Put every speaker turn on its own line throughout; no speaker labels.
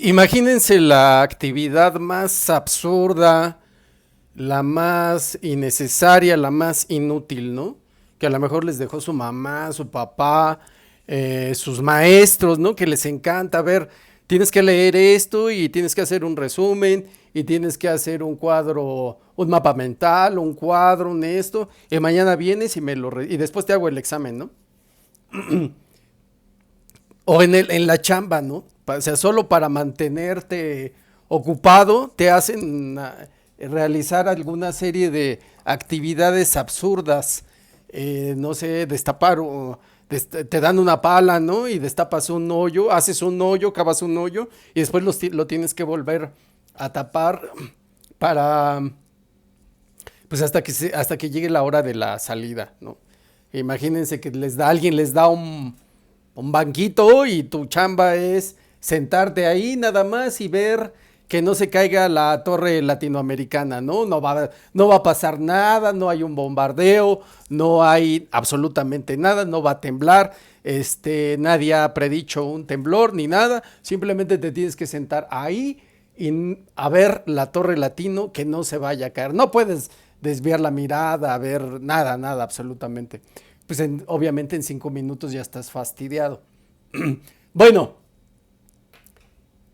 Imagínense la actividad más absurda, la más innecesaria, la más inútil, ¿no? Que a lo mejor les dejó su mamá, su papá, sus maestros, ¿no? Que les encanta ver, tienes que leer esto y tienes que hacer un resumen y tienes que hacer un cuadro, un mapa mental, un cuadro, un esto, y mañana vienes y y después te hago el examen, ¿no? O en la chamba, ¿no? O sea, solo para mantenerte ocupado, te hacen realizar alguna serie de actividades absurdas. No sé, destapar, te dan una pala, ¿no? Y destapas un hoyo, haces un hoyo, cavas un hoyo, y después lo tienes que volver a tapar para, pues hasta que llegue la hora de la salida, ¿no? Imagínense que alguien les da un banquito y tu chamba es sentarte ahí nada más y ver que no se caiga la torre latinoamericana, ¿no? No va a pasar nada, no hay un bombardeo, no hay absolutamente nada, no va a temblar, nadie ha predicho un temblor ni nada, simplemente te tienes que sentar ahí y a ver la torre latino que no se vaya a caer. No puedes desviar la mirada, a ver nada, nada, absolutamente. Pues obviamente en 5 minutos ya estás fastidiado. Bueno,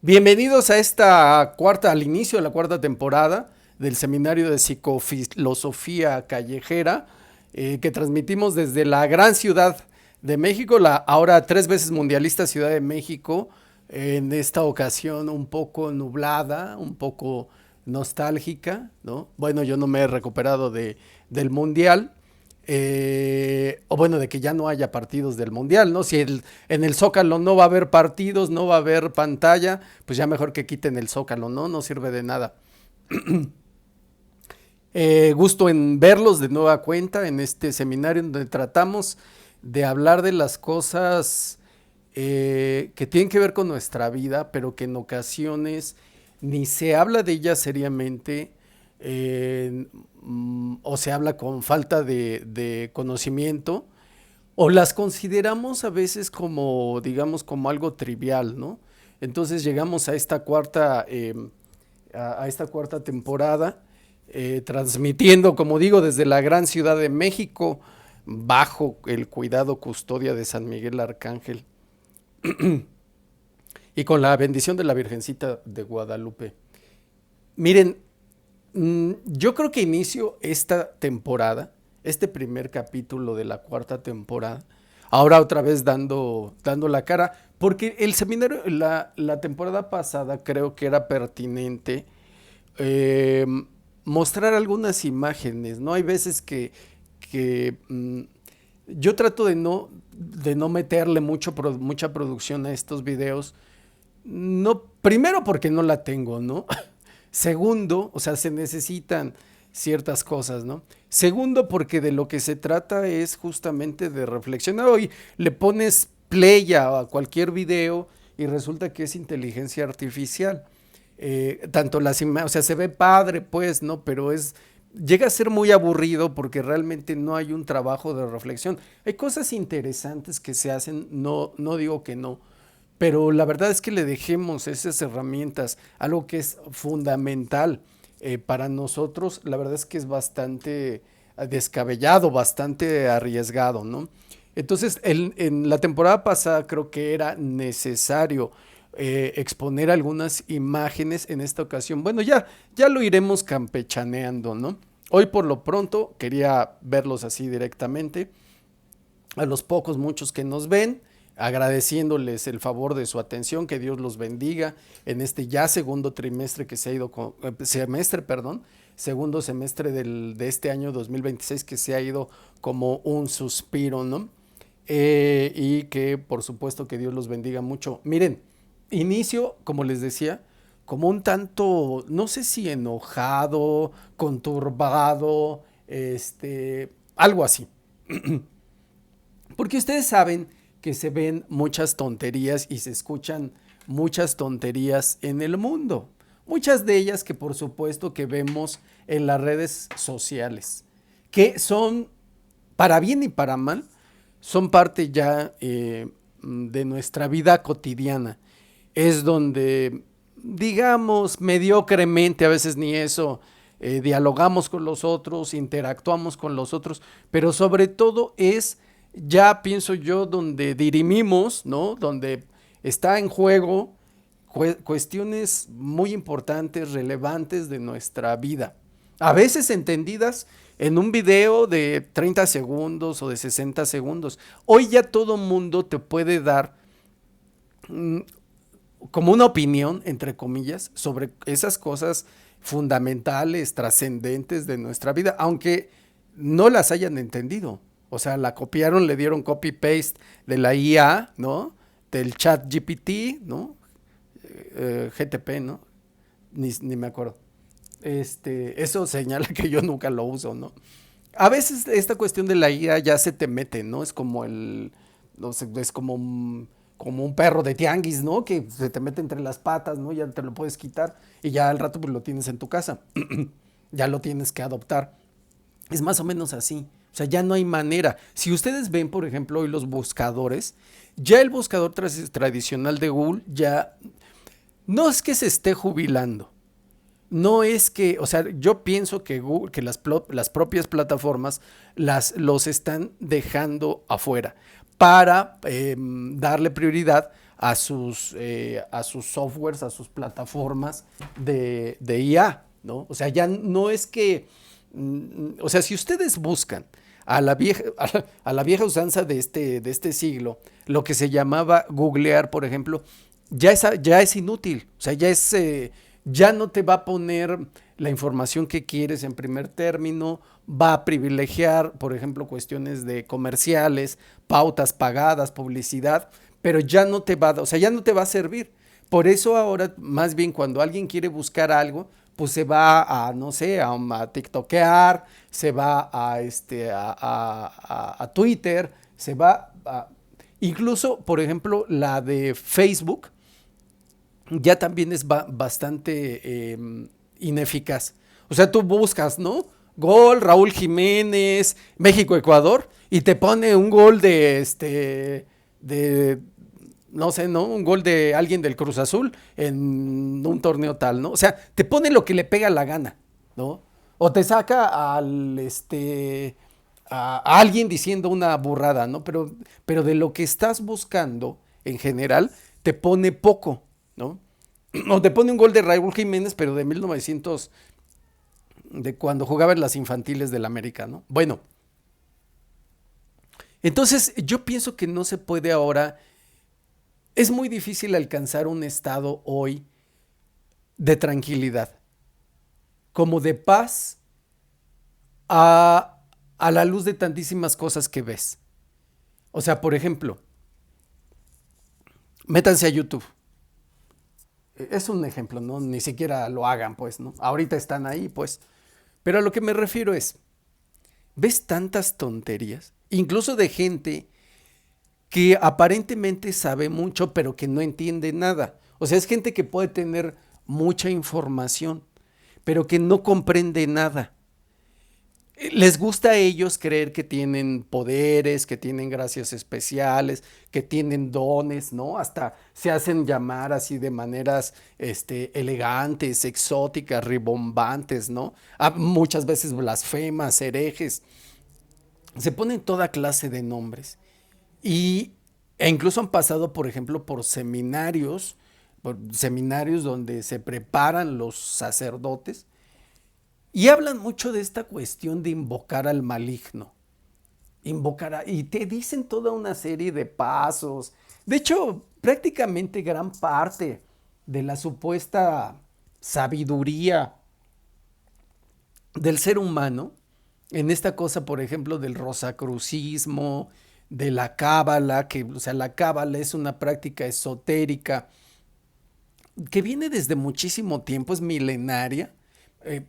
bienvenidos a al inicio de la cuarta temporada del seminario de psicofilosofía callejera que transmitimos desde la gran ciudad de México, la ahora 3 veces mundialista Ciudad de México, en esta ocasión un poco nublada, un poco nostálgica, ¿no? Bueno, yo no me he recuperado del mundial, o bueno, de que ya no haya partidos del mundial, ¿no? Si en el Zócalo no va a haber partidos, no va a haber pantalla, pues ya mejor que quiten el Zócalo, ¿no? No sirve de nada. Gusto en verlos de nueva cuenta en este seminario donde tratamos de hablar de las cosas que tienen que ver con nuestra vida, pero que en ocasiones ni se habla de ellas seriamente, o se habla con falta de conocimiento, o las consideramos a veces como, digamos, como algo trivial, ¿no? Entonces llegamos a esta a esta cuarta temporada, transmitiendo, como digo, desde la gran Ciudad de México, bajo el cuidado custodia de San Miguel Arcángel y con la bendición de la Virgencita de Guadalupe. Miren, yo creo que inicio esta temporada, este primer capítulo de la cuarta temporada, ahora otra vez dando la cara, porque el seminario, la temporada pasada creo que era pertinente eh, mostrar algunas imágenes, ¿no? Hay veces que yo trato de no meterle mucha producción a estos videos, no, primero porque no la tengo, ¿no? Segundo, o sea, se necesitan ciertas cosas, ¿no? Segundo, porque de lo que se trata es justamente de reflexionar. Hoy le pones play a cualquier video y resulta que es inteligencia artificial. Tanto las imágenes, o sea, se ve padre, pues, ¿no? Pero llega a ser muy aburrido porque realmente no hay un trabajo de reflexión. Hay cosas interesantes que se hacen, no digo que no, pero la verdad es que le dejemos esas herramientas, algo que es fundamental para nosotros, la verdad es que es bastante descabellado, bastante arriesgado, ¿no? Entonces, en la temporada pasada creo que era necesario exponer algunas imágenes en esta ocasión. Bueno, ya lo iremos campechaneando, ¿no? Hoy por lo pronto quería verlos así directamente, a los pocos, muchos que nos ven, agradeciéndoles el favor de su atención, que Dios los bendiga en este ya segundo trimestre que se ha ido, semestre, perdón, segundo semestre de este año 2026 que se ha ido como un suspiro, ¿no? Y que por supuesto que Dios los bendiga mucho. Miren, inicio, como les decía, como un tanto, no sé si enojado, conturbado, algo así. Porque ustedes saben que se ven muchas tonterías y se escuchan muchas tonterías en el mundo. Muchas de ellas que por supuesto que vemos en las redes sociales, que son, para bien y para mal, son parte ya de nuestra vida cotidiana. Es donde digamos, mediocremente, a veces ni eso, dialogamos con los otros, interactuamos con los otros, pero sobre todo es, ya pienso yo, donde dirimimos, ¿no? Donde está en juego cuestiones muy importantes, relevantes de nuestra vida. A veces entendidas en un video de 30 segundos o de 60 segundos. Hoy ya todo mundo te puede dar mm, como una opinión, entre comillas, sobre esas cosas fundamentales, trascendentes de nuestra vida, aunque no las hayan entendido. O sea, la copiaron, le dieron copy-paste de la IA, ¿no? Del chat GPT, ¿no? GTP, ¿no? Ni me acuerdo. Eso señala que yo nunca lo uso, ¿no? A veces esta cuestión de la IA ya se te mete, ¿no? Es como no sé, es como un perro de tianguis, ¿no? Que se te mete entre las patas, ¿no? Ya te lo puedes quitar y ya al rato pues lo tienes en tu casa. Ya lo tienes que adoptar. Es más o menos así. O sea, ya no hay manera. Si ustedes ven, por ejemplo, hoy los buscadores, ya el buscador tradicional de Google ya no es que se esté jubilando, no es que, o sea, yo pienso que Google, que las propias plataformas los están dejando afuera para darle prioridad a sus softwares, a sus plataformas de IA, ¿no? O sea, ya no es que, o sea, si ustedes buscan a la vieja usanza de este siglo, lo que se llamaba googlear, por ejemplo, ya es inútil, o sea, ya no te va a poner la información que quieres en primer término, va a privilegiar, por ejemplo, cuestiones de comerciales, pautas pagadas, publicidad, pero ya no te va, o sea, ya no te va a servir. Por eso ahora, más bien cuando alguien quiere buscar algo, pues se va a, no sé, a TikTokear, se va a Twitter, se va a... Incluso, por ejemplo, la de Facebook, ya también es bastante ineficaz. O sea, tú buscas, ¿no? Gol, Raúl Jiménez, México, Ecuador, y te pone un gol de, no sé, ¿no? Un gol de alguien del Cruz Azul en un torneo tal, ¿no? O sea, te pone lo que le pega la gana, ¿no? O te saca a alguien diciendo una burrada, ¿no? Pero de lo que estás buscando, en general, te pone poco, ¿no? O te pone un gol de Raúl Jiménez, pero de 1900, de cuando jugaba en las infantiles del América, ¿no? Bueno, entonces yo pienso que no se puede ahora, es muy difícil alcanzar un estado hoy de tranquilidad, como de paz a la luz de tantísimas cosas que ves. O sea, por ejemplo, métanse a YouTube. Es un ejemplo, ¿no? Ni siquiera lo hagan, pues, ¿no? Ahorita están ahí, pues. Pero a lo que me refiero es, ves tantas tonterías, incluso de gente que aparentemente sabe mucho, pero que no entiende nada. O sea, es gente que puede tener mucha información, pero que no comprende nada. Les gusta a ellos creer que tienen poderes, que tienen gracias especiales, que tienen dones, ¿no? Hasta se hacen llamar así de maneras elegantes, exóticas, ribombantes, ¿no? Muchas veces blasfemas, herejes. Se ponen toda clase de nombres. Y, e incluso han pasado, por ejemplo, por seminarios donde se preparan los sacerdotes y hablan mucho de esta cuestión de invocar al maligno. Y te dicen toda una serie de pasos. De hecho, prácticamente gran parte de la supuesta sabiduría del ser humano, en esta cosa, por ejemplo, del rosacrucismo, de la cábala, que, o sea, la cábala es una práctica esotérica que viene desde muchísimo tiempo, es milenaria. eh,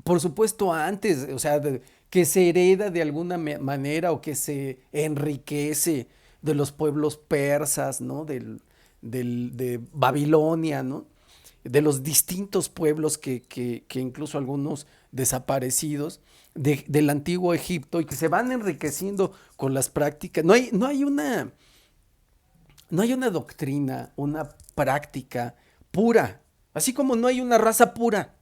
por supuesto, antes, o sea, que se hereda de alguna manera o que se enriquece de los pueblos persas, ¿no? De Babilonia, ¿no? De los distintos pueblos que incluso algunos desaparecidos del antiguo Egipto y que se van enriqueciendo con las prácticas. No hay una doctrina, una práctica pura. Así como no hay una raza pura.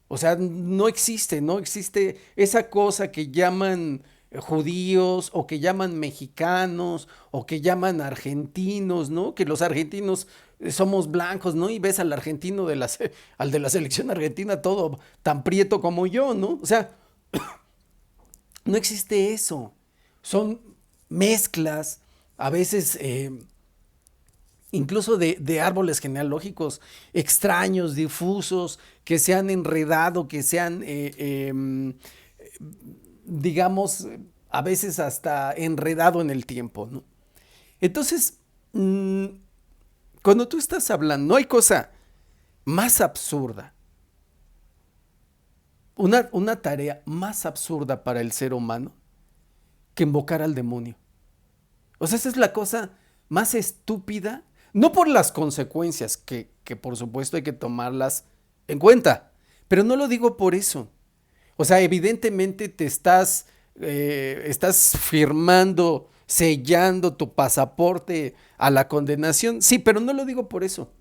O sea, no existe esa cosa que llaman judíos o que llaman mexicanos o que llaman argentinos, ¿no? Que los argentinos somos blancos, ¿no? Y ves al argentino al de la selección argentina todo tan prieto como yo, ¿no? O sea, no existe eso. Son mezclas, a veces incluso de árboles genealógicos extraños, difusos, que se han enredado, que se han, digamos, a veces hasta enredado en el tiempo, ¿no? Entonces, cuando tú estás hablando, no hay cosa más absurda, una tarea más absurda para el ser humano que invocar al demonio. O sea, esa es la cosa más estúpida, no por las consecuencias, que por supuesto hay que tomarlas en cuenta, pero no lo digo por eso. O sea, evidentemente estás firmando, sellando tu pasaporte a la condenación, sí, pero no lo digo por eso.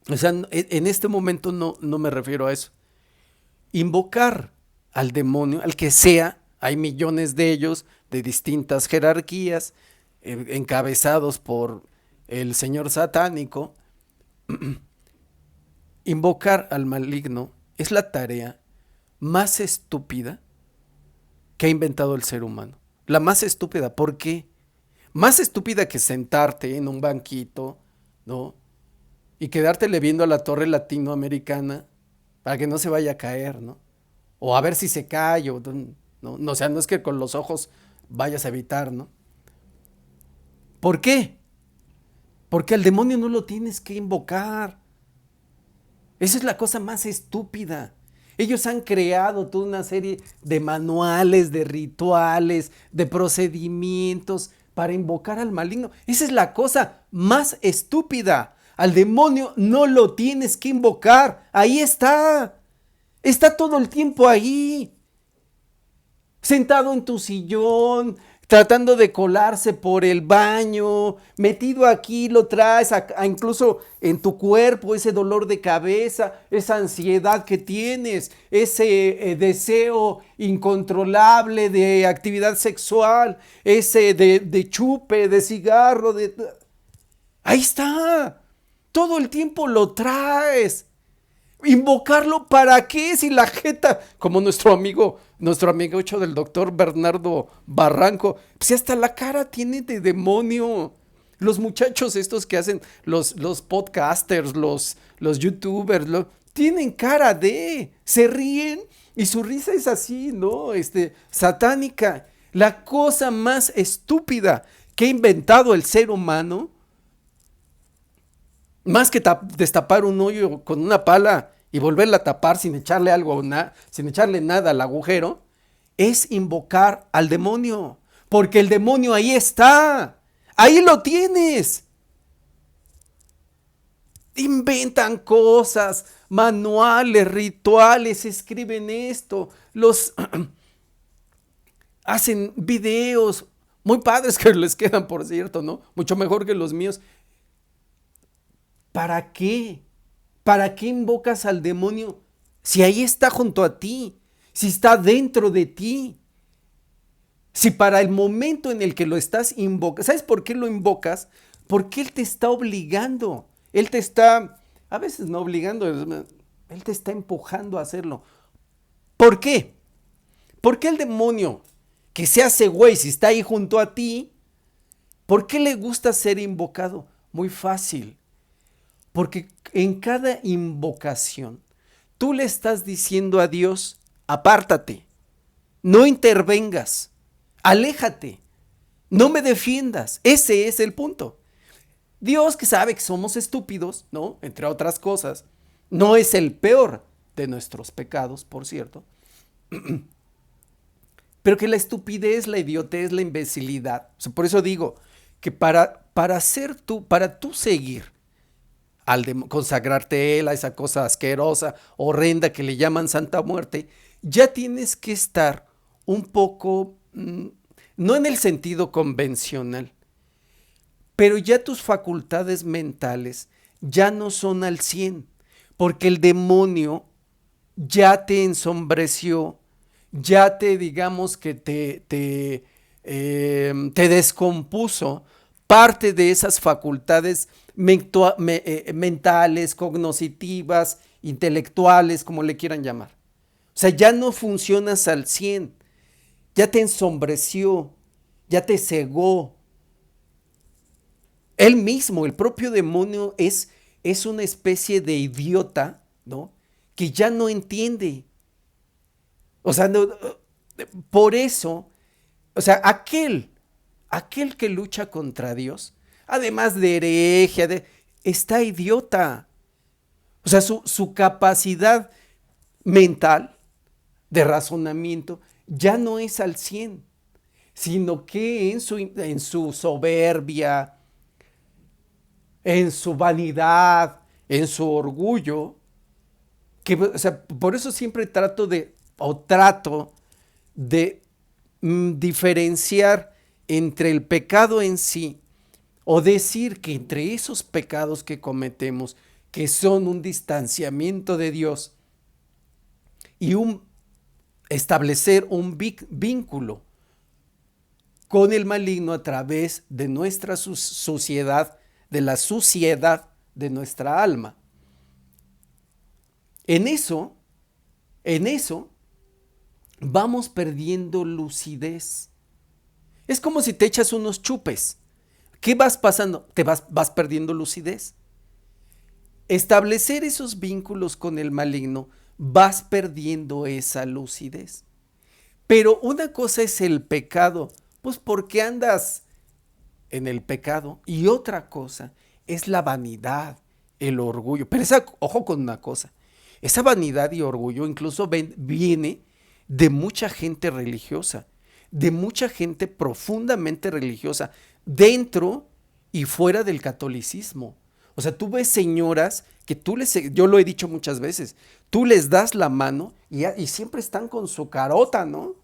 O sea, en este momento no me refiero a eso. Invocar al demonio, al que sea, hay millones de ellos, de distintas jerarquías, encabezados por el señor satánico. Invocar al maligno es la tarea más estúpida que ha inventado el ser humano. La más estúpida, ¿por qué? Más estúpida que sentarte en un banquito, ¿no? Y quedártele viendo a la torre latinoamericana para que no se vaya a caer, ¿no? O a ver si se cae, no, o sea, no es que con los ojos vayas a evitar, ¿no? ¿Por qué? Porque al demonio no lo tienes que invocar. Esa es la cosa más estúpida. Ellos han creado toda una serie de manuales, de rituales, de procedimientos para invocar al maligno. Esa es la cosa más estúpida. Al demonio no lo tienes que invocar. Ahí está. Está todo el tiempo ahí. Sentado en tu sillón, tratando de colarse por el baño, metido aquí, lo traes incluso en tu cuerpo, ese dolor de cabeza, esa ansiedad que tienes, ese deseo incontrolable de actividad sexual, ese de chupe, de cigarro, ahí está, todo el tiempo lo traes. ¿Invocarlo para qué? Si la jeta, como nuestro amigo hecho del doctor Bernardo Barranco, pues hasta la cara tiene de demonio. Los muchachos estos que hacen los podcasters, los youtubers, tienen cara se ríen y su risa es así, ¿no? Satánica. La cosa más estúpida que ha inventado el ser humano, más que destapar un hoyo con una pala y volverla a tapar sin echarle sin echarle nada al agujero, es invocar al demonio. Porque el demonio ahí está. Ahí lo tienes. Inventan cosas, manuales, rituales, escriben esto, hacen videos muy padres que les quedan, por cierto, ¿no? Mucho mejor que los míos. ¿Para qué? ¿Para qué invocas al demonio si ahí está junto a ti? Si está dentro de ti. Si para el momento en el que lo estás invocando, ¿sabes por qué lo invocas? Porque Él te está obligando. Él te está, a veces no obligando, Él te está empujando a hacerlo. ¿Por qué? ¿Por qué el demonio que se hace güey si está ahí junto a ti? ¿Por qué le gusta ser invocado? Muy fácil. Porque en cada invocación tú le estás diciendo a Dios, apártate, no intervengas, aléjate, no me defiendas. Ese es el punto. Dios, que sabe que somos estúpidos, ¿no? Entre otras cosas, no es el peor de nuestros pecados, por cierto, pero que la estupidez, la idiotez, la imbecilidad, o sea, por eso digo que para tú seguir consagrarte a Él, a esa cosa asquerosa, horrenda que le llaman Santa Muerte, ya tienes que estar un poco, no en el sentido convencional, pero ya tus facultades mentales ya no son al 100, porque el demonio ya te ensombreció, ya te, digamos que te descompuso parte de esas facultades mentales, cognitivas, intelectuales, como le quieran llamar. O sea, ya no funcionas al 100, ya te ensombreció, ya te cegó. Él mismo, el propio demonio, es una especie de idiota, ¿no? Que ya no entiende. O sea, por eso, o sea, aquel que lucha contra Dios, además de hereje, está idiota. O sea, su capacidad mental de razonamiento ya no es al 100, sino que en su soberbia, en su vanidad, en su orgullo, que, o sea, por eso siempre trato de diferenciar entre el pecado en sí, o decir que entre esos pecados que cometemos, que son un distanciamiento de Dios, y establecer un vínculo con el maligno a través de nuestra suciedad, de la suciedad de nuestra alma. En eso, en eso, vamos perdiendo lucidez. Es como si te echas unos chupes. ¿Qué vas pasando? Vas perdiendo lucidez. Establecer esos vínculos con el maligno, vas perdiendo esa lucidez. Pero una cosa es el pecado, pues porque andas en el pecado, y otra cosa es la vanidad, el orgullo. Pero ojo con una cosa, esa vanidad y orgullo incluso viene de mucha gente religiosa, de mucha gente profundamente religiosa, dentro y fuera del catolicismo. O sea, tú ves señoras que yo lo he dicho muchas veces, tú les das la mano y siempre están con su carota, ¿no? O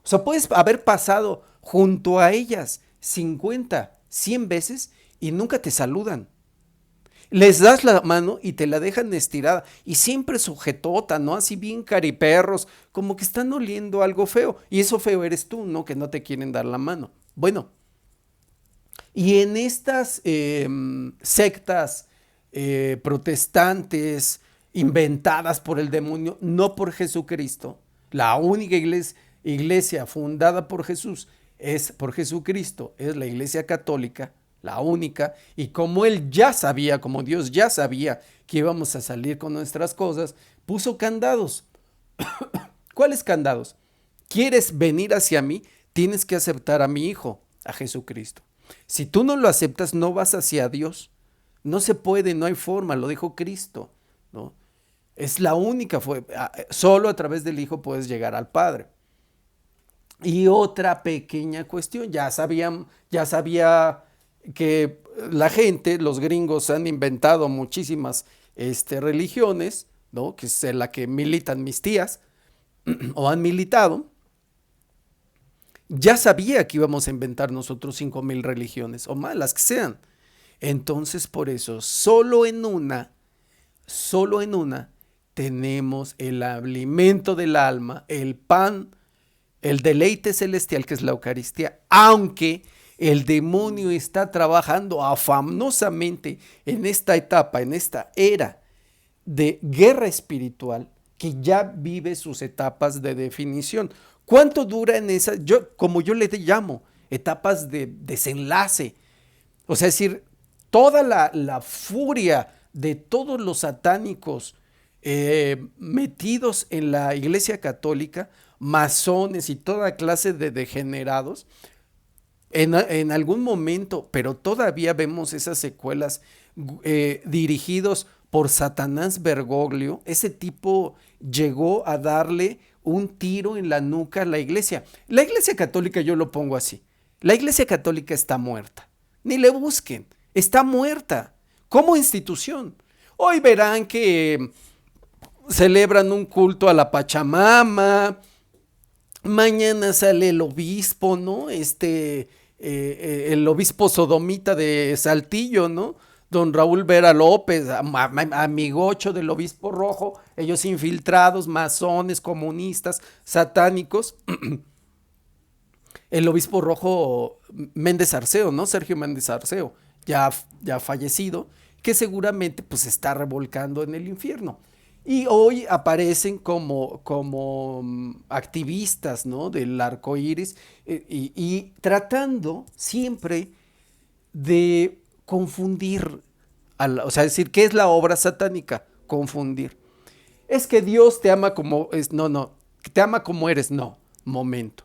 sea, puedes haber pasado junto a ellas 50, 100 veces y nunca te saludan. Les das la mano y te la dejan estirada y siempre sujetota, ¿no? Así bien cariperros, como que están oliendo algo feo. Y eso feo eres tú, ¿no? Que no te quieren dar la mano. Bueno, y en estas sectas protestantes inventadas por el demonio, no por Jesucristo, la única iglesia fundada por Jesús es por Jesucristo, es la iglesia católica, la única, y como él ya sabía, como Dios ya sabía que íbamos a salir con nuestras cosas, puso candados. ¿Cuáles candados? ¿Quieres venir hacia mí? Tienes que aceptar a mi Hijo, a Jesucristo. Si tú no lo aceptas, no vas hacia Dios. No se puede, no hay forma, lo dijo Cristo, ¿no? Es la única, solo a través del Hijo puedes llegar al Padre. Y otra pequeñña cuestión, ya sabía que la gente, los gringos han inventado muchísimas religiones, ¿no? Que es la que militan mis tías o han militado. Ya sabía que íbamos a inventar nosotros 5,000 religiones o más, las que sean. Entonces, por eso, solo en una, tenemos el alimento del alma, el pan, el deleite celestial que es la Eucaristía, aunque el demonio está trabajando afanosamente en esta etapa, en esta era de guerra espiritual, que ya vive sus etapas de definición. ¿Cuánto dura en esa? Como yo le llamo, etapas de desenlace. O sea, es decir, toda la furia de todos los satánicos metidos en la Iglesia Católica, masones y toda clase de degenerados, en algún momento, pero todavía vemos esas secuelas dirigidos por Satanás Bergoglio. Ese tipo llegó a darle un tiro en la nuca a la iglesia. La iglesia católica, yo lo pongo así, la iglesia católica está muerta, ni le busquen, está muerta como institución. Hoy verán que celebran un culto a la Pachamama, mañana sale el obispo, ¿no? El obispo sodomita de Saltillo, ¿no? don Raúl Vera López, amigocho del obispo rojo, ellos infiltrados, masones, comunistas, satánicos. El obispo rojo Méndez Arceo, ¿no? Sergio Méndez Arceo, ya fallecido, que seguramente pues se está revolcando en el infierno. Y hoy aparecen como activistas, ¿no? Del arco iris, y tratando siempre de confundir, o sea, decir, ¿qué es la obra satánica? Confundir. Es que Dios te ama como es, no, te ama como eres, no, momento.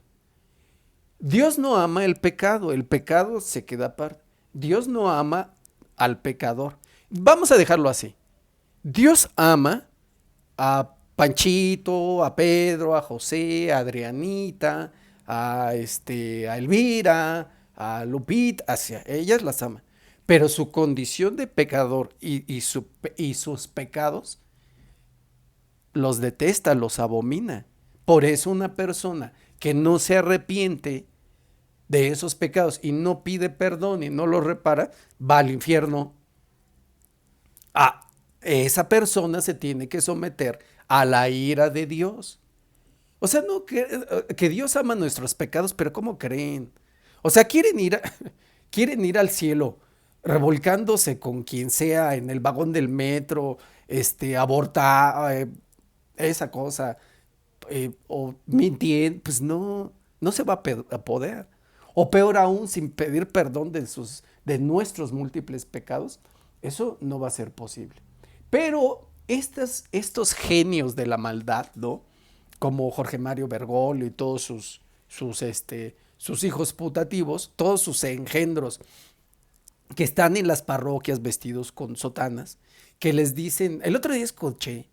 Dios no ama el pecado se queda aparte. Dios no ama al pecador. Vamos a dejarlo así. Dios ama a Panchito, a Pedro, a José, a Adrianita, a Elvira, a Lupita, hacia ellas las ama. Pero su condición de pecador y sus pecados los detesta, los abomina. Por eso una persona que no se arrepiente de esos pecados y no pide perdón y no los repara, va al infierno. Ah, esa persona se tiene que someter a la ira de Dios. O sea, no que Dios ama nuestros pecados, pero ¿cómo creen? O sea, quieren ir al cielo revolcándose con quien sea en el vagón del metro, abortar, esa cosa, o mintiendo, pues no se va a poder. O peor aún, sin pedir perdón de nuestros múltiples pecados, eso no va a ser posible. Pero estos genios de la maldad, ¿no? Como Jorge Mario Bergoglio y todos sus hijos putativos, todos sus engendros que están en las parroquias vestidos con sotanas, que les dicen, el otro día escuché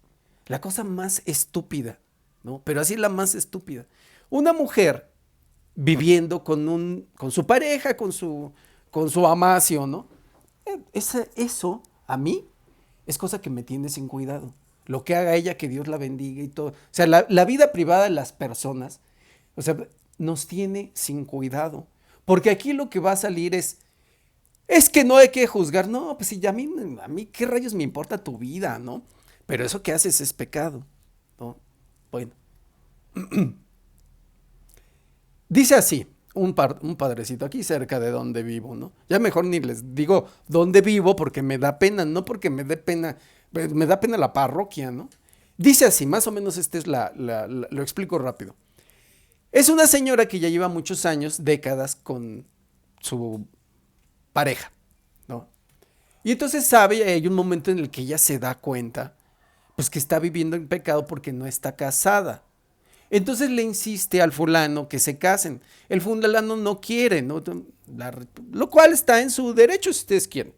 la cosa más estúpida, ¿no? Pero así la más estúpida. Una mujer viviendo con su pareja, con su amacio, ¿no? Eso, a mí, es cosa que me tiene sin cuidado. Lo que haga ella, que Dios la bendiga y todo. O sea, la vida privada de las personas, o sea, nos tiene sin cuidado. Porque aquí lo que va a salir es que no hay que juzgar. No, pues sí, a mí qué rayos me importa tu vida, ¿no? Pero eso que haces es pecado, ¿no? Bueno, dice así, un padrecito aquí cerca de donde vivo, ¿no? Ya mejor ni les digo dónde vivo porque me da pena, no porque me dé pena, me da pena la parroquia, ¿no? Dice así, más o menos lo explico rápido. Es una señora que ya lleva muchos años, décadas con su pareja, ¿no? Y entonces hay un momento en el que ella se da cuenta, pues que está viviendo en pecado porque no está casada. Entonces le insiste al fulano que se casen. El fulano no quiere, ¿no? Lo cual está en su derecho si ustedes quieren.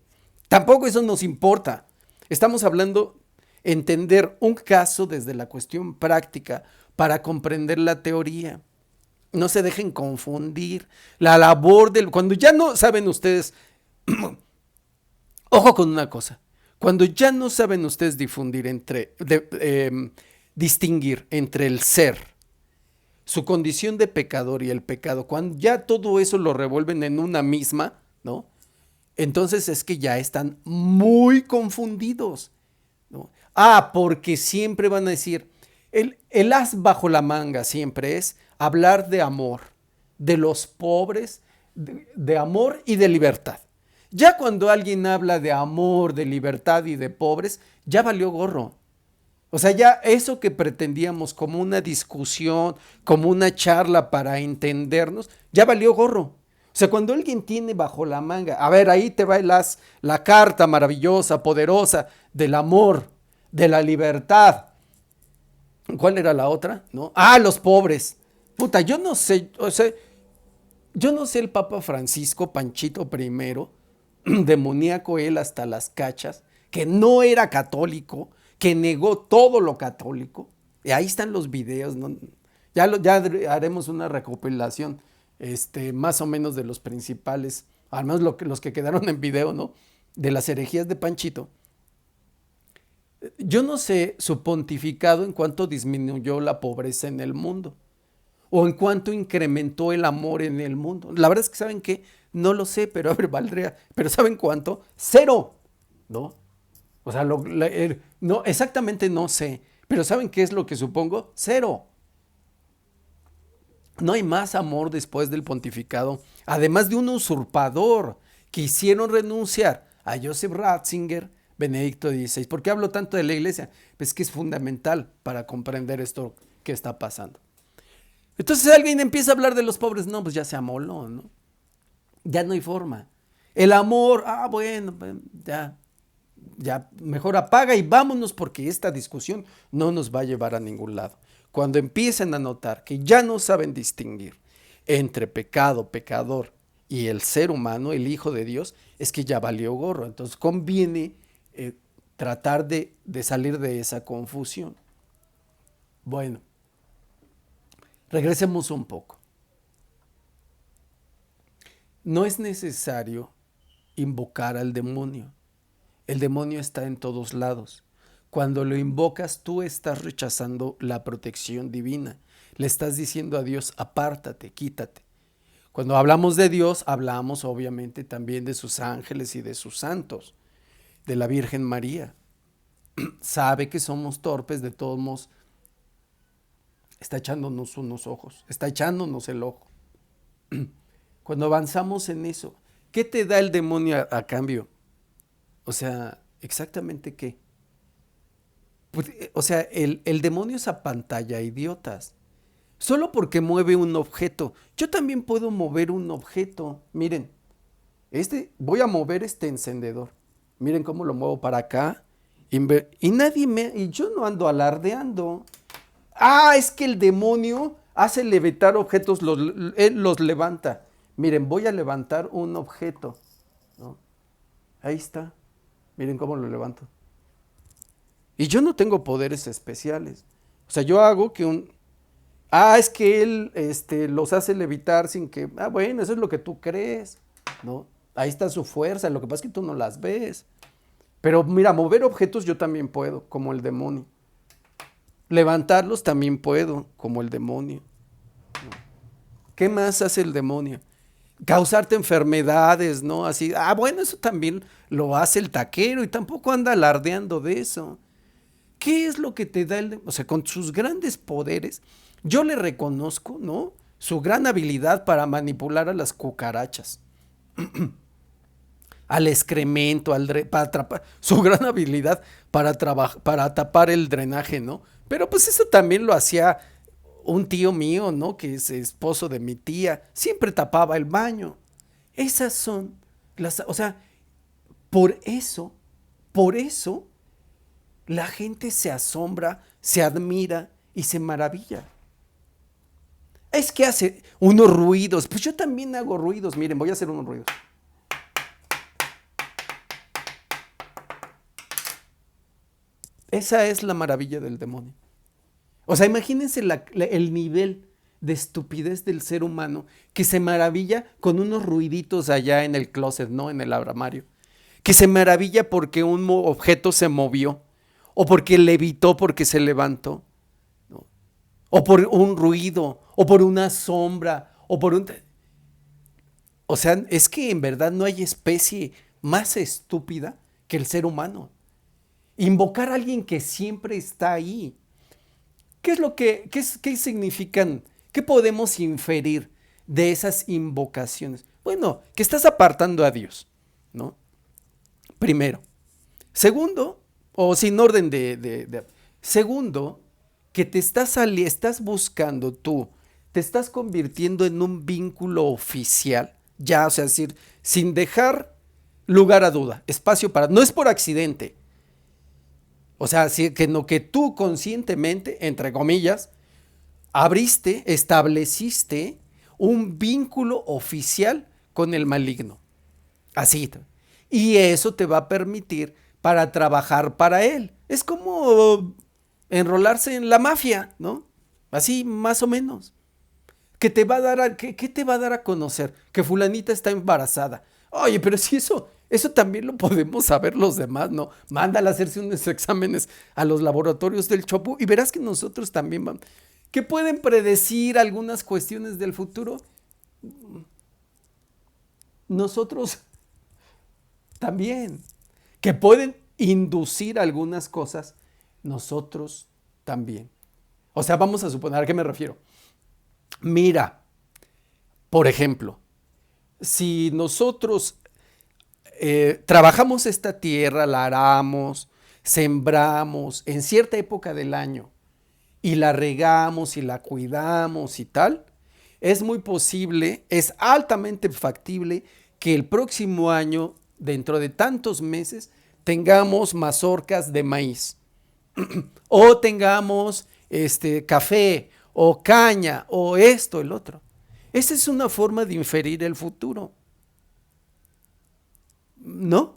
Tampoco eso nos importa. Estamos hablando entender un caso desde la cuestión práctica para comprender la teoría. No se dejen confundir. La labor cuando ya no saben ustedes, ojo con una cosa, cuando ya no saben ustedes distinguir entre el ser, su condición de pecador y el pecado, cuando ya todo eso lo revuelven en una misma, ¿no? Entonces es que ya están muy confundidos, ¿no? Porque siempre van a decir, el as bajo la manga siempre es hablar de amor, de los pobres, de amor y de libertad. Ya cuando alguien habla de amor, de libertad y de pobres, ya valió gorro. O sea, ya eso que pretendíamos como una discusión, como una charla para entendernos, ya valió gorro. O sea, cuando alguien tiene bajo la manga, a ver, ahí te va la carta maravillosa, poderosa del amor, de la libertad. ¿Cuál era la otra? ¿No? Los pobres. Puta, yo no sé, o sea, yo no sé el Papa Francisco, Panchito I, demoníaco él hasta las cachas, que no era católico, que negó todo lo católico. Y ahí están los videos, ¿no? Ya haremos una recopilación, más o menos de los principales, al menos los que quedaron en video, ¿no? De las herejías de Panchito. Yo no sé su pontificado en cuánto disminuyó la pobreza en el mundo o en cuánto incrementó el amor en el mundo. La verdad es que ¿saben qué? No lo sé, pero a ver, valdría, pero ¿saben cuánto? Cero. ¿no? O sea, no, exactamente no sé, pero ¿saben qué es lo que supongo? Cero. No hay más amor después del pontificado, además de un usurpador que hicieron renunciar a Joseph Ratzinger, Benedicto XVI. ¿Por qué hablo tanto de la iglesia? Pues que es fundamental para comprender esto que está pasando. Entonces alguien empieza a hablar de los pobres, no, pues ya se amoló, ¿no? Ya no hay forma. El amor, bueno, ya, ya mejor apaga y vámonos porque esta discusión no nos va a llevar a ningún lado. Cuando empiecen a notar que ya no saben distinguir entre pecado, pecador y el ser humano, el Hijo de Dios, es que ya valió gorro. Entonces conviene tratar de salir de esa confusión. Bueno, regresemos un poco. No es necesario invocar al demonio. El demonio está en todos lados. Cuando lo invocas, tú estás rechazando la protección divina. Le estás diciendo a Dios, apártate, quítate. Cuando hablamos de Dios, hablamos obviamente también de sus ángeles y de sus santos, de la Virgen María. Sabe que somos torpes, de todos modos, está echándonos unos ojos, está echándonos el ojo. Cuando avanzamos en eso, ¿qué te da el demonio a cambio? O sea, ¿exactamente qué? Pues, o sea, el demonio es apantalla idiotas. Solo porque mueve un objeto. Yo también puedo mover un objeto. Miren, voy a mover este encendedor. Miren cómo lo muevo para acá. Y yo no ando alardeando. Es que el demonio hace levitar objetos, él los levanta. Miren, voy a levantar un objeto, ¿no? Ahí está. Miren cómo lo levanto. Y yo no tengo poderes especiales. O sea, yo hago que es que él los hace levitar sin que. Bueno, eso es lo que tú crees, ¿no? Ahí está su fuerza. Lo que pasa es que tú no las ves. Pero mira, mover objetos yo también puedo, como el demonio. Levantarlos también puedo, como el demonio. ¿Qué más hace el demonio? Causarte enfermedades, ¿no? Así, bueno, eso también lo hace el taquero y tampoco anda alardeando de eso. ¿Qué es lo que te da o sea, con sus grandes poderes, yo le reconozco, ¿no? Su gran habilidad para manipular a las cucarachas, al excremento, para atrapar, su gran habilidad para tapar el drenaje, ¿no? Pero pues eso también lo hacía un tío mío, ¿no? Que es esposo de mi tía, siempre tapaba el baño. Esas son o sea, por eso la gente se asombra, se admira y se maravilla. Es que hace unos ruidos. Pues yo también hago ruidos. Miren, voy a hacer unos ruidos. Esa es la maravilla del demonio. O sea, imagínense el nivel de estupidez del ser humano que se maravilla con unos ruiditos allá en el closet, ¿no? En el armario. Que se maravilla porque un objeto se movió. O porque levitó, porque se levantó. ¿No? O por un ruido. O por una sombra. O sea, es que en verdad no hay especie más estúpida que el ser humano. Invocar a alguien que siempre está ahí. ¿Qué significan? ¿Qué podemos inferir de esas invocaciones? Bueno, que estás apartando a Dios, ¿no? Primero. Segundo, o sin orden segundo, que estás buscando tú, te estás convirtiendo en un vínculo oficial, ya, o sea, es decir, sin dejar lugar a duda, espacio para, no es por accidente, o sea, que tú conscientemente, entre comillas, estableciste un vínculo oficial con el maligno. Así. Y eso te va a permitir para trabajar para él. Es como enrolarse en la mafia, ¿no? Así más o menos. ¿Qué te va a dar a conocer? Que fulanita está embarazada. Oye, pero si eso también lo podemos saber los demás, ¿no? Mándala a hacerse unos exámenes a los laboratorios del Chopo y verás que nosotros también vamos. ¿Que pueden predecir algunas cuestiones del futuro? Nosotros también. que pueden inducir algunas cosas, nosotros también. O sea, vamos a suponer, ¿a qué me refiero? Mira, por ejemplo, si nosotros trabajamos esta tierra, la aramos, sembramos en cierta época del año y la regamos y la cuidamos y tal, es muy posible, es altamente factible que el próximo año, dentro de tantos meses, tengamos mazorcas de maíz o tengamos café o caña o esto, el otro. Esa es una forma de inferir el futuro, ¿no?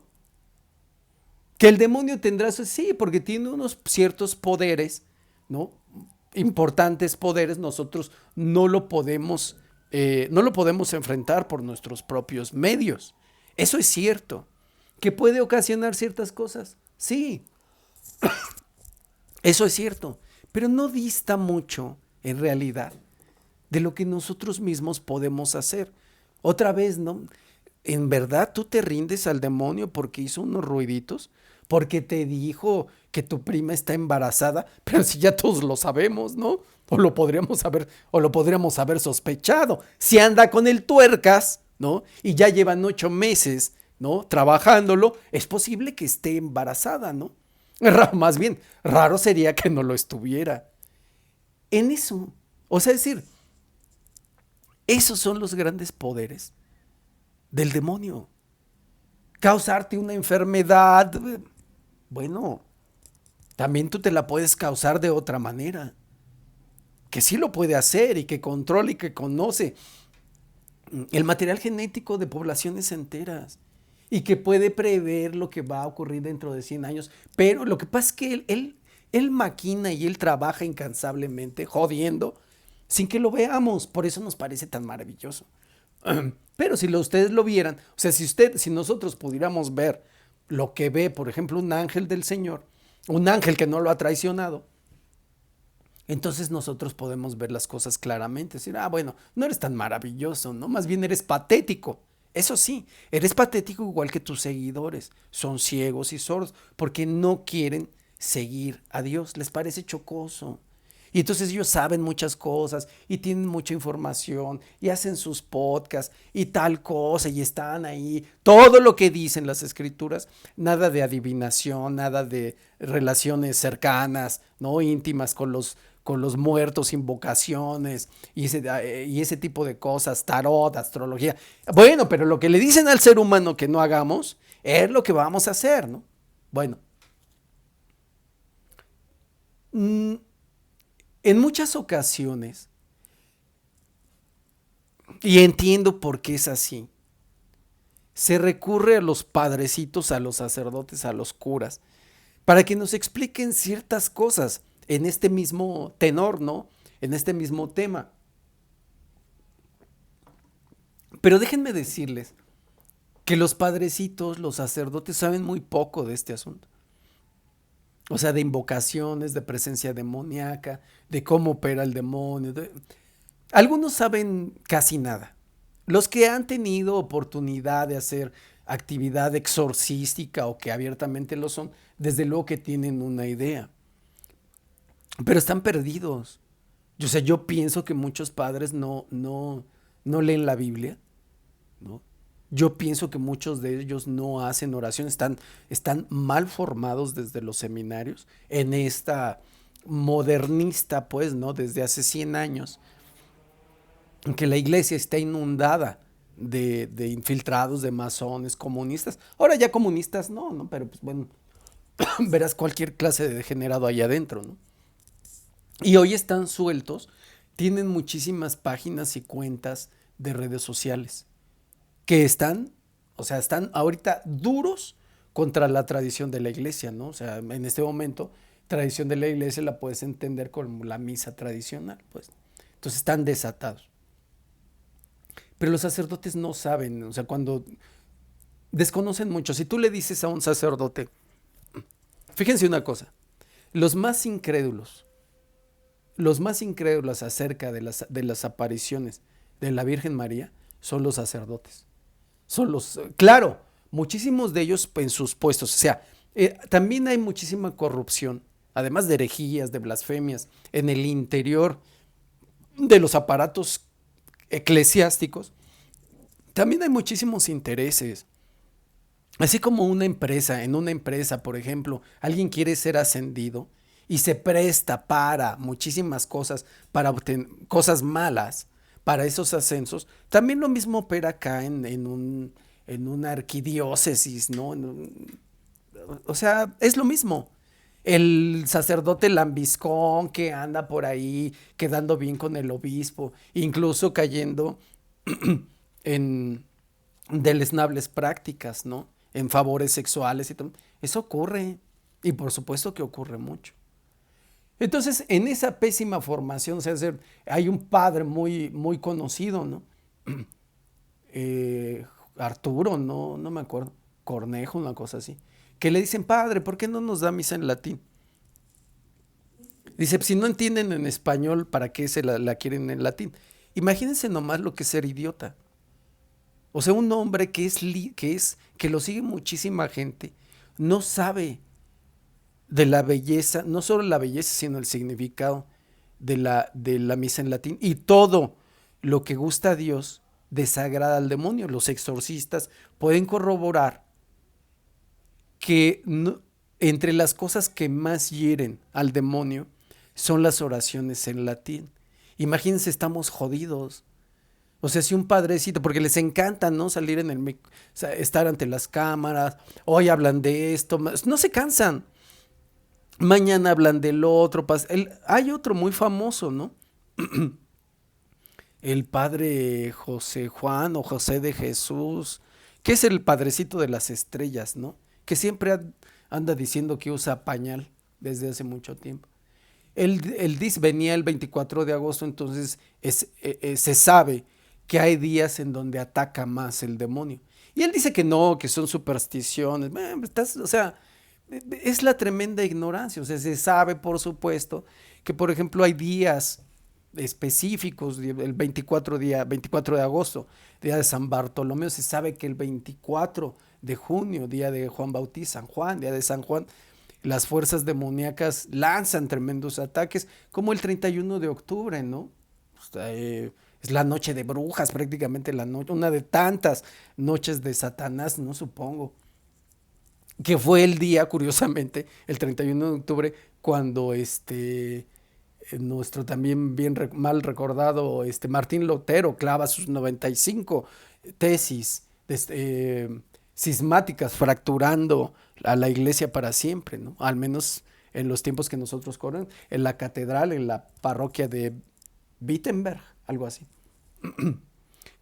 Que el demonio tendrá eso, sí, porque tiene unos ciertos poderes, ¿no? Importantes poderes, nosotros no lo podemos enfrentar por nuestros propios medios. Eso es cierto. ¿Que puede ocasionar ciertas cosas? Sí, eso es cierto, pero no dista mucho, en realidad, de lo que nosotros mismos podemos hacer. Otra vez, ¿no? ¿En verdad tú te rindes al demonio porque hizo unos ruiditos? Porque te dijo que tu prima está embarazada, pero si ya todos lo sabemos, ¿no? O lo podríamos haber sospechado. Si anda con el tuercas, ¿no? Y ya llevan 8 meses, ¿no? Trabajándolo, es posible que esté embarazada, ¿no? Más bien, raro sería que no lo estuviera. En eso, o sea, es decir, esos son los grandes poderes del demonio. Causarte una enfermedad, bueno, también tú te la puedes causar de otra manera, que sí lo puede hacer y que controla y que conoce el material genético de poblaciones enteras y que puede prever lo que va a ocurrir dentro de 100 años. Pero lo que pasa es que él maquina y él trabaja incansablemente, jodiendo, sin que lo veamos. Por eso nos parece tan maravilloso. Pero si ustedes lo vieran, o sea, si nosotros pudiéramos ver lo que ve, por ejemplo, un ángel del Señor, un ángel que no lo ha traicionado, entonces nosotros podemos ver las cosas claramente, decir, bueno, no eres tan maravilloso, ¿no? Más bien eres patético. Eso sí, eres patético igual que tus seguidores. Son ciegos y sordos porque no quieren seguir a Dios, les parece chocoso. Y entonces ellos saben muchas cosas y tienen mucha información y hacen sus podcasts y tal cosa y están ahí. Todo lo que dicen las escrituras, nada de adivinación, nada de relaciones cercanas, ¿no? Íntimas con los muertos, invocaciones y ese tipo de cosas, tarot, astrología. Bueno, pero lo que le dicen al ser humano que no hagamos es lo que vamos a hacer, ¿no? Bueno. Mm, en muchas ocasiones, y entiendo por qué es así, se recurre a los padrecitos, a los sacerdotes, a los curas, para que nos expliquen ciertas cosas en este mismo tenor, ¿no? En este mismo tema. Pero déjenme decirles que los padrecitos, los sacerdotes, saben muy poco de este asunto. O sea, de invocaciones, de presencia demoníaca, de cómo opera el demonio. Algunos saben casi nada. Los que han tenido oportunidad de hacer actividad exorcística o que abiertamente lo son, desde luego que tienen una idea. Pero están perdidos. Yo pienso que muchos padres no leen la Biblia, ¿no? Yo pienso que muchos de ellos no hacen oración, están mal formados desde los seminarios, en esta modernista, pues, ¿no? Desde hace 100 años, en que la iglesia está inundada de infiltrados, de masones, comunistas. Ahora ya comunistas no, pero pues bueno, verás cualquier clase de degenerado ahí adentro, ¿no? Y hoy están sueltos, tienen muchísimas páginas y cuentas de redes sociales que están ahorita duros contra la tradición de la iglesia, ¿no? O sea, en este momento, tradición de la iglesia la puedes entender como la misa tradicional, pues. Entonces están desatados. Pero los sacerdotes no saben, o sea, cuando desconocen mucho, si tú le dices a un sacerdote, fíjense una cosa, los más incrédulos, los más incrédulos acerca de las apariciones de la Virgen María son los sacerdotes. Claro, muchísimos de ellos en sus puestos. O sea, también hay muchísima corrupción, además de herejías, de blasfemias, en el interior de los aparatos eclesiásticos. También hay muchísimos intereses. Así como en una empresa, por ejemplo, alguien quiere ser ascendido y se presta para muchísimas cosas, para obtener cosas malas, para esos ascensos, también lo mismo opera acá en una arquidiócesis, ¿no? O sea, es lo mismo. El sacerdote lambiscón que anda por ahí quedando bien con el obispo, incluso cayendo en deleznables prácticas, ¿no? En favores sexuales y todo. Eso ocurre. Y por supuesto que ocurre mucho. Entonces, en esa pésima formación, o sea, hay un padre muy, muy conocido, ¿no? Arturo, no me acuerdo, Cornejo, una cosa así, que le dicen, padre, ¿por qué no nos da misa en latín? Dice, si no entienden en español, ¿para qué la quieren en latín? Imagínense nomás lo que es ser idiota. O sea, un hombre que lo sigue muchísima gente, no sabe de la belleza, no solo la belleza, sino el significado de la misa en latín. Y todo lo que gusta a Dios desagrada al demonio. Los exorcistas pueden corroborar que entre las cosas que más hieren al demonio son las oraciones en latín. Imagínense, estamos jodidos. O sea, si un padrecito, porque les encanta, ¿no? Salir o sea, estar ante las cámaras, hoy hablan de esto, no se cansan. Mañana hablan del otro. Hay otro muy famoso, ¿no? El padre José Juan o José de Jesús, que es el padrecito de las estrellas, ¿no? Que siempre anda diciendo que usa pañal desde hace mucho tiempo. Él dice, venía el 24 de agosto, entonces se sabe que hay días en donde ataca más el demonio. Y él dice que no, que son supersticiones. O sea, es la tremenda ignorancia. O sea, se sabe, por supuesto, que por ejemplo hay días específicos, el 24 de agosto, día de San Bartolomé, se sabe que el 24 de junio, día de Juan Bautista, San Juan, día de San Juan, las fuerzas demoníacas lanzan tremendos ataques, como el 31 de octubre, ¿no? O sea, es la noche de brujas, prácticamente una de tantas noches de Satanás, no supongo, que fue el día, curiosamente, el 31 de octubre, cuando nuestro también mal recordado Martín Lutero clava sus 95 tesis cismáticas, fracturando a la iglesia para siempre, ¿no? Al menos en los tiempos que nosotros corren, en la catedral, en la parroquia de Wittenberg, algo así,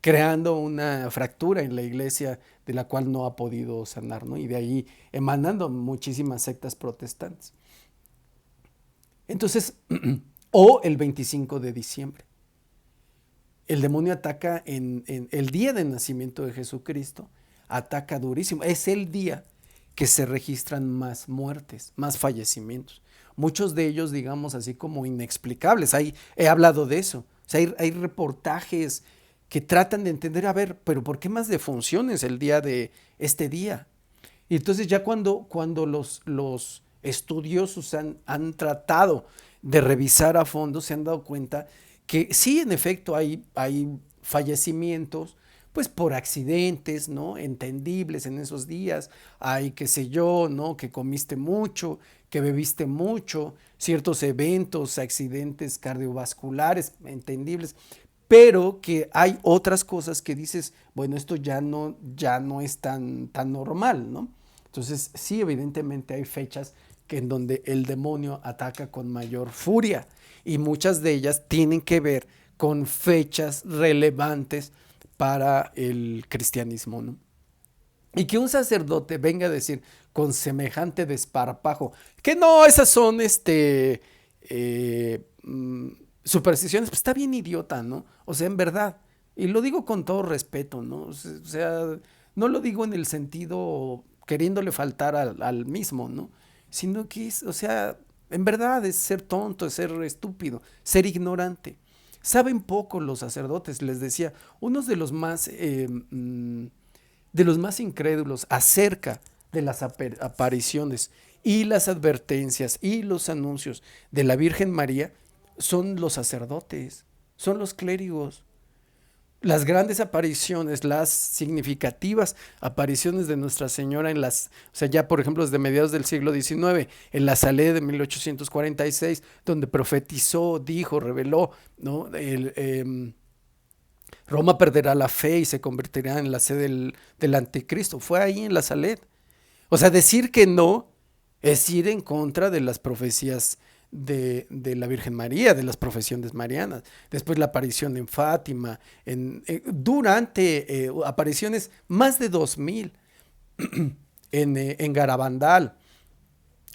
creando una fractura en la iglesia de la cual no ha podido sanar, ¿no? Y de ahí emanando muchísimas sectas protestantes. Entonces, o el 25 de diciembre. El demonio ataca en el día de nacimiento de Jesucristo, ataca durísimo. Es el día que se registran más muertes, más fallecimientos. Muchos de ellos, digamos así, como inexplicables. He hablado de eso. O sea, hay reportajes que tratan de entender, a ver, pero ¿por qué más defunciones el día de este día? Y entonces ya cuando los estudiosos han tratado de revisar a fondo, se han dado cuenta que sí, en efecto, hay fallecimientos, pues por accidentes, ¿no? Entendibles en esos días. Hay, qué sé yo, ¿no? Que comiste mucho, que bebiste mucho, ciertos eventos, accidentes cardiovasculares, entendibles. Pero que hay otras cosas que dices, bueno, esto ya no es tan normal, ¿no? Entonces, sí, evidentemente hay fechas en donde el demonio ataca con mayor furia y muchas de ellas tienen que ver con fechas relevantes para el cristianismo, ¿no? Y que un sacerdote venga a decir con semejante desparpajo que no, esas son eh, mm, supersticiones, pues está bien idiota, ¿no? O sea, en verdad, y lo digo con todo respeto, ¿no? O sea, no lo digo en el sentido queriéndole faltar al mismo, ¿no? Sino que o sea, en verdad es ser tonto, es ser estúpido, ser ignorante. Saben poco los sacerdotes, les decía, unos de los más de los más incrédulos acerca de las apariciones y las advertencias y los anuncios de la Virgen María son los sacerdotes, son los clérigos. Las grandes apariciones, las significativas apariciones de Nuestra Señora en las, o sea, ya por ejemplo desde mediados del siglo XIX, en la Salé de 1846, donde profetizó, dijo, reveló, ¿no? Roma perderá la fe y se convertirá en la sede del anticristo. Fue ahí en la Salet. O sea, decir que no es ir en contra de las profecías de la Virgen María, de las profesiones marianas. Después la aparición en Fátima, durante apariciones más de 2000 en Garabandal,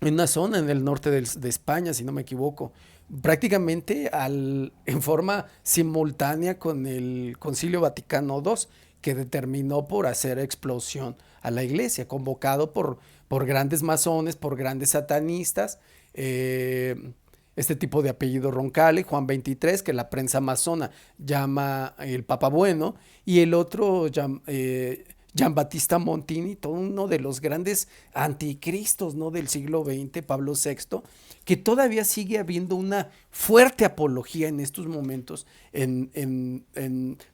en una zona en el norte de España, si no me equivoco, prácticamente en forma simultánea con el Concilio Vaticano II, que determinó por hacer explosión a la iglesia, convocado por grandes masones, por grandes satanistas, este tipo de apellido Roncalli, Juan 23, que la prensa masona llama el Papa Bueno, y el otro Gian Battista Montini, todo uno de los grandes anticristos, ¿no?, del siglo XX, Pablo VI, que todavía sigue habiendo una fuerte apología en estos momentos.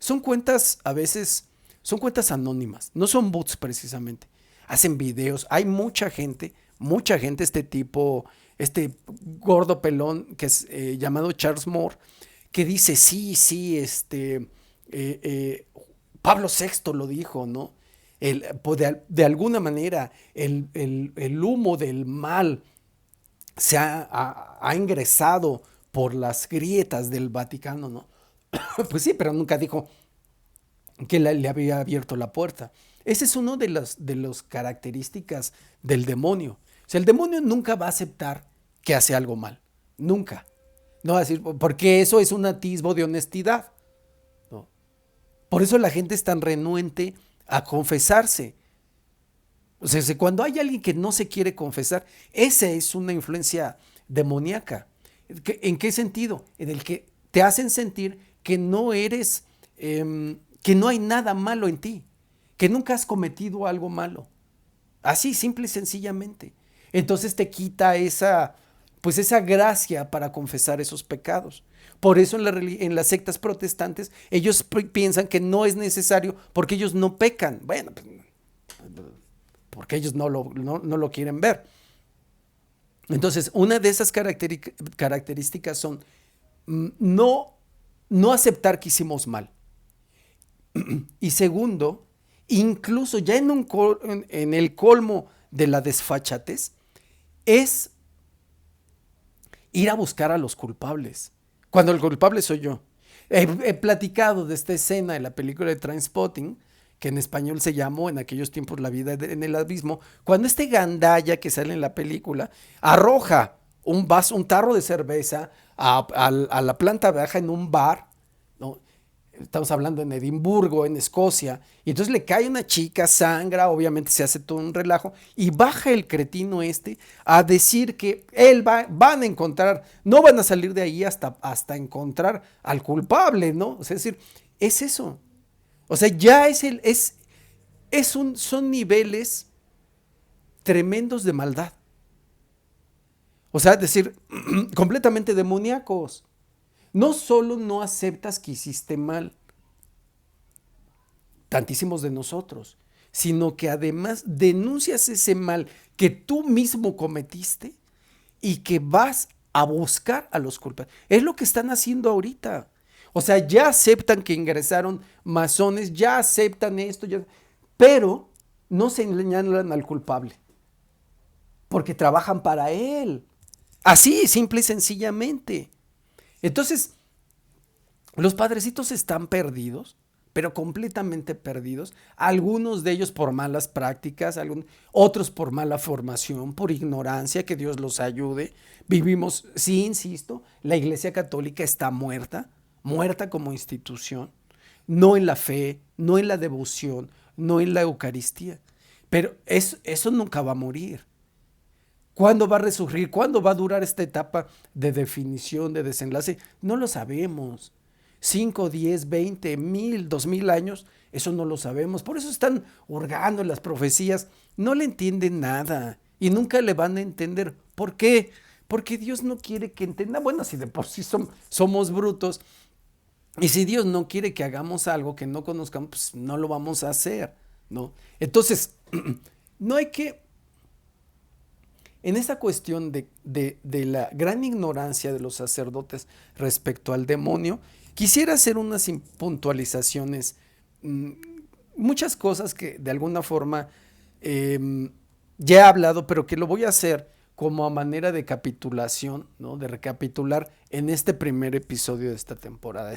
Son cuentas, a veces, son cuentas anónimas, no son bots precisamente. Hacen videos, hay mucha gente, este gordo pelón que es llamado Charles Moore, que dice, sí, sí, Pablo VI lo dijo, ¿no? Pues de alguna manera el humo del mal ha ingresado por las grietas del Vaticano, ¿no? Pues sí, pero nunca dijo que le había abierto la puerta. Ese es uno de las características del demonio. O sea, el demonio nunca va a aceptar que hace algo mal. Nunca. No va a decir, porque eso es un atisbo de honestidad. No. Por eso la gente es tan renuente a confesarse. O sea, cuando hay alguien que no se quiere confesar, esa es una influencia demoníaca. ¿En qué sentido? En el que te hacen sentir que no eres, que no hay nada malo en ti, que nunca has cometido algo malo. Así, simple y sencillamente. Entonces te quita pues esa gracia para confesar esos pecados. Por eso en las sectas protestantes ellos piensan que no es necesario porque ellos no pecan. Bueno, pues, porque ellos no lo quieren ver. Entonces, una de esas características son no, no aceptar que hicimos mal. Y segundo, incluso ya en el colmo de la desfachatez, es ir a buscar a los culpables, cuando el culpable soy yo. He platicado de esta escena de la película de Trainspotting, que en español se llamó en aquellos tiempos La vida en el abismo, cuando este gandalla que sale en la película arroja un tarro de cerveza a la planta baja en un bar, ¿no? Estamos hablando en Edimburgo, en Escocia, y entonces le cae una chica, sangra, obviamente se hace todo un relajo, y baja el cretino a decir que van a encontrar, no van a salir de ahí hasta encontrar al culpable, ¿no? O sea, es decir, es eso. O sea, ya son niveles tremendos de maldad. O sea, es decir, completamente demoníacos. No solo no aceptas que hiciste mal, tantísimos de nosotros, sino que además denuncias ese mal que tú mismo cometiste y que vas a buscar a los culpables. Es lo que están haciendo ahorita. O sea, ya aceptan que ingresaron masones, ya aceptan esto, pero no se señalan al culpable, porque trabajan para él. Así, simple y sencillamente. Entonces, los padrecitos están perdidos, pero completamente perdidos. Algunos de ellos por malas prácticas, otros por mala formación, por ignorancia, que Dios los ayude. Vivimos, sí, insisto, la Iglesia Católica está muerta como institución, no en la fe, no en la devoción, no en la Eucaristía. Pero eso nunca va a morir. ¿Cuándo va a resurgir? ¿Cuándo va a durar esta etapa de definición, de desenlace? No lo sabemos. 5, 10, 20, 1000, 2000 años Eso no lo sabemos. Por eso están hurgando en las profecías. No le entienden nada y nunca le van a entender. ¿Por qué? Porque Dios no quiere que entienda. Bueno, si de por sí somos brutos, y si Dios no quiere que hagamos algo que no conozcamos, pues no lo vamos a hacer, ¿no? Entonces, no hay que, en esta cuestión de la gran ignorancia de los sacerdotes respecto al demonio, quisiera hacer unas puntualizaciones, mm, muchas cosas que de alguna forma ya he hablado, pero que lo voy a hacer como a manera de capitulación, ¿no? De recapitular en este primer episodio de esta temporada.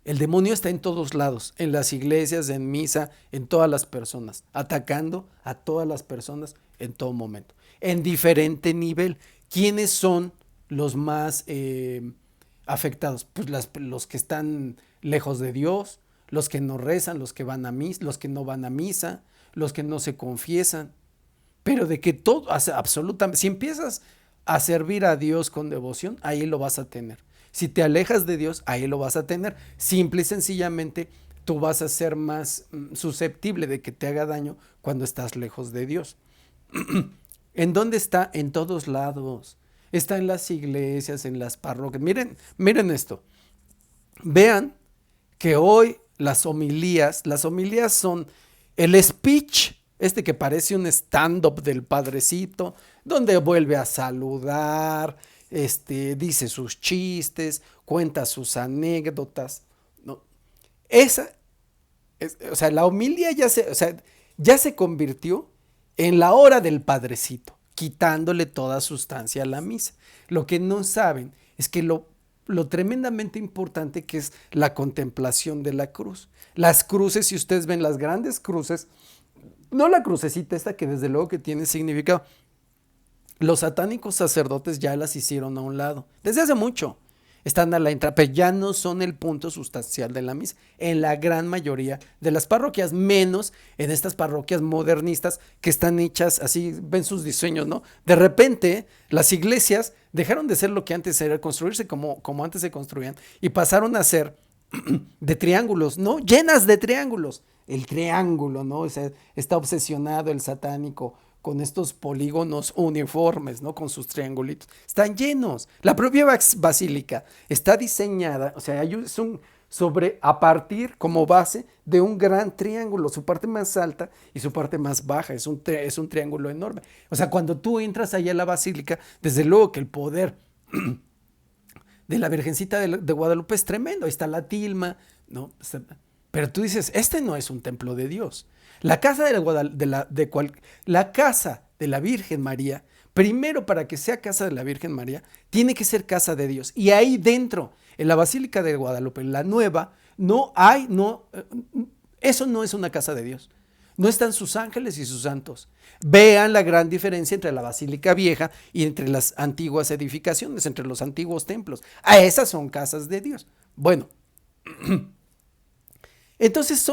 El demonio está en todos lados, en las iglesias, en misa, en todas las personas, atacando a todas las personas en todo momento, en diferente nivel. ¿Quiénes son los más afectados? Pues los que están lejos de Dios, los que no rezan, los que van a misa, los que no van a misa, los que no se confiesan. Pero de que todo, absolutamente, si empiezas a servir a Dios con devoción, ahí lo vas a tener. Si te alejas de Dios, ahí lo vas a tener. Simple y sencillamente, tú vas a ser más susceptible de que te haga daño cuando estás lejos de Dios. ¿En dónde está? En todos lados. Está en las iglesias, en las parroquias. Miren esto. Vean que hoy las homilías son el speech, que parece un stand-up del padrecito, donde vuelve a saludar, dice sus chistes, cuenta sus anécdotas, ¿no? O sea, la homilía ya se convirtió en la hora del padrecito, quitándole toda sustancia a la misa. Lo que no saben es que lo tremendamente importante que es la contemplación de la cruz. Las cruces, si ustedes ven las grandes cruces, no la crucecita esta que desde luego que tiene significado, los satánicos sacerdotes ya las hicieron a un lado, desde hace mucho. Están a la entrada, pero ya no son el punto sustancial de la misa, en la gran mayoría de las parroquias, menos en estas parroquias modernistas que están hechas así, ven sus diseños, ¿no? De repente, las iglesias dejaron de ser lo que antes era, construirse como antes se construían, y pasaron a ser de triángulos, ¿no? Llenas de triángulos. El triángulo, ¿no? O sea, está obsesionado el satánico con estos polígonos uniformes, ¿no? Con sus triangulitos. Están llenos. La propia basílica está diseñada, o sea, a partir como base de un gran triángulo, su parte más alta y su parte más baja. Es un triángulo enorme. O sea, cuando tú entras allá a la basílica, desde luego que el poder de la Virgencita de Guadalupe es tremendo. Ahí está la tilma, ¿no? Pero tú dices, este no es un templo de Dios. La casa la casa de la Virgen María, primero para que sea casa de la Virgen María, tiene que ser casa de Dios. Y ahí dentro, en la Basílica de Guadalupe, en la nueva, eso no es una casa de Dios. No están sus ángeles y sus santos. Vean la gran diferencia entre la Basílica Vieja y entre las antiguas edificaciones, entre los antiguos templos. Esas son casas de Dios. Bueno, entonces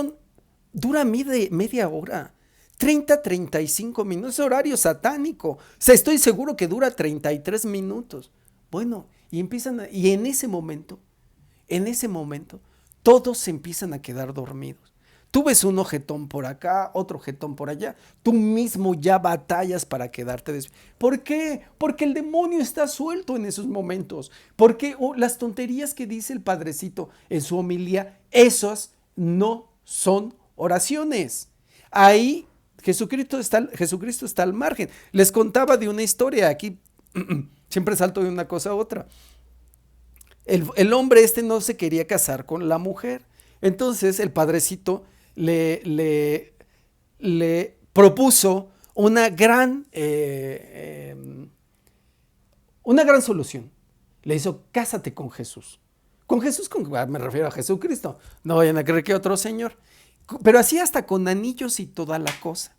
dura media hora, 35 minutos, es horario satánico. O sea, estoy seguro que dura 33 minutos. Bueno, y en ese momento, todos se empiezan a quedar dormidos. Tú ves un ojetón por acá, otro ojetón por allá. Tú mismo ya batallas para quedarte despierto. ¿Por qué? Porque el demonio está suelto en esos momentos. Porque las tonterías que dice el padrecito en su homilía, esas no son oraciones. Ahí Jesucristo está al margen. Les contaba de una historia aquí. Siempre salto de una cosa a otra. El hombre no se quería casar con la mujer. Entonces el padrecito le propuso una gran solución. Le hizo, cásate con Jesús. Con Jesús, me refiero a Jesucristo. No vayan a creer que otro señor. Pero así hasta con anillos y toda la cosa.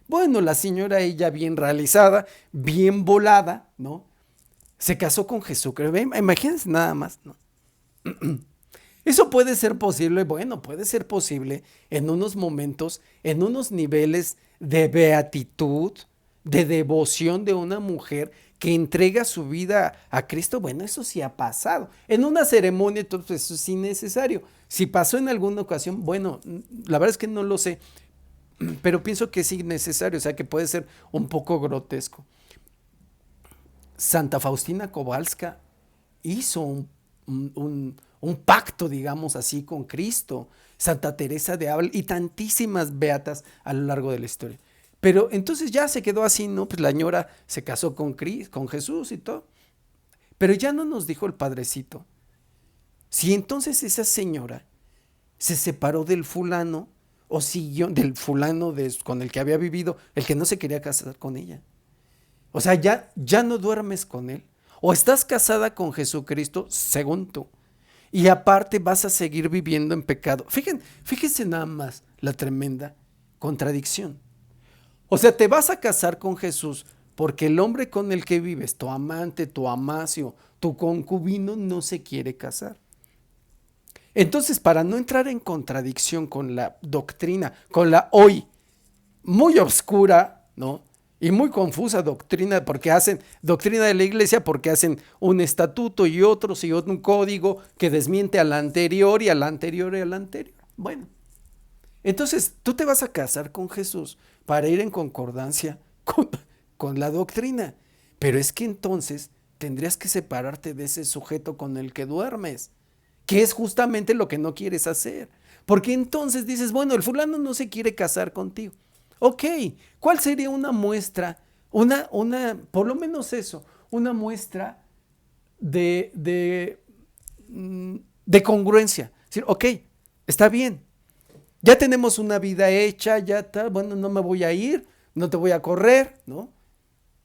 Bueno, la señora, ella bien realizada, bien volada, ¿no? Se casó con Jesucristo. Imagínense nada más, ¿no? Eso puede ser posible, bueno, puede ser posible en unos momentos, en unos niveles de beatitud, de devoción de una mujer que entrega su vida a Cristo. Bueno, eso sí ha pasado. En una ceremonia, entonces eso es innecesario. Si pasó en alguna ocasión, bueno, la verdad es que no lo sé, pero pienso que es innecesario, o sea que puede ser un poco grotesco. Santa Faustina Kowalska hizo un pacto, digamos así, con Cristo. Santa Teresa de Ávila y tantísimas beatas a lo largo de la historia. Pero entonces ya se quedó así, ¿no? Pues la señora se casó con Jesús y todo. Pero ya no nos dijo el padrecito. Si entonces esa señora se separó del fulano o siguió del fulano con el que había vivido, el que no se quería casar con ella. O sea, ya no duermes con él. O estás casada con Jesucristo, según tú. Y aparte vas a seguir viviendo en pecado. Fíjense nada más la tremenda contradicción. O sea, te vas a casar con Jesús porque el hombre con el que vives, tu amante, tu amasio, tu concubino, no se quiere casar. Entonces, para no entrar en contradicción con la doctrina, con la hoy muy oscura, ¿no? Y muy confusa doctrina, porque hacen doctrina de la iglesia, porque hacen un estatuto y otros y otro un código que desmiente al anterior y al anterior y al anterior. Bueno, entonces tú te vas a casar con Jesús para ir en concordancia con la doctrina, pero es que entonces tendrías que separarte de ese sujeto con el que duermes, que es justamente lo que no quieres hacer. Porque entonces dices, bueno, el fulano no se quiere casar contigo. Ok, ¿cuál sería una muestra? Por lo menos eso, una muestra de, de, de congruencia. Es decir, ok, está bien, ya tenemos una vida hecha, ya está, bueno, no me voy a ir, no te voy a correr, ¿no?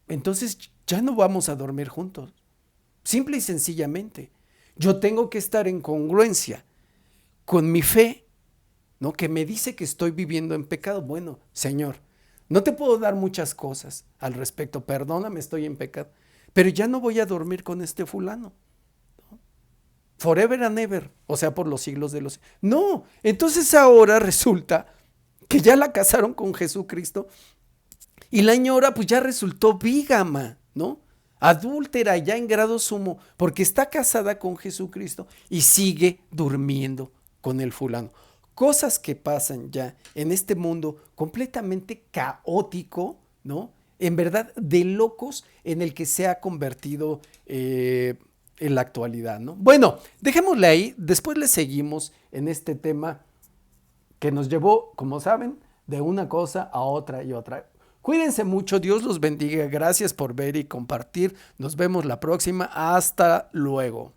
Entonces ya no vamos a dormir juntos. Simple y sencillamente. Yo tengo que estar en congruencia con mi fe, ¿no? Que me dice que estoy viviendo en pecado. Bueno, Señor, no te puedo dar muchas cosas al respecto. Perdóname, estoy en pecado. Pero ya no voy a dormir con este fulano. Forever and ever, o sea, por los siglos de los... No, entonces ahora resulta que ya la casaron con Jesucristo y la señora pues ya resultó bígama, ¿no? Adúltera ya en grado sumo, porque está casada con Jesucristo y sigue durmiendo con el fulano. Cosas que pasan ya en este mundo completamente caótico, ¿no? En verdad, de locos en el que se ha convertido en la actualidad, ¿no? Bueno, dejémosle ahí, después le seguimos en este tema que nos llevó, como saben, de una cosa a otra y otra. Cuídense mucho, Dios los bendiga, gracias por ver y compartir, nos vemos la próxima, hasta luego.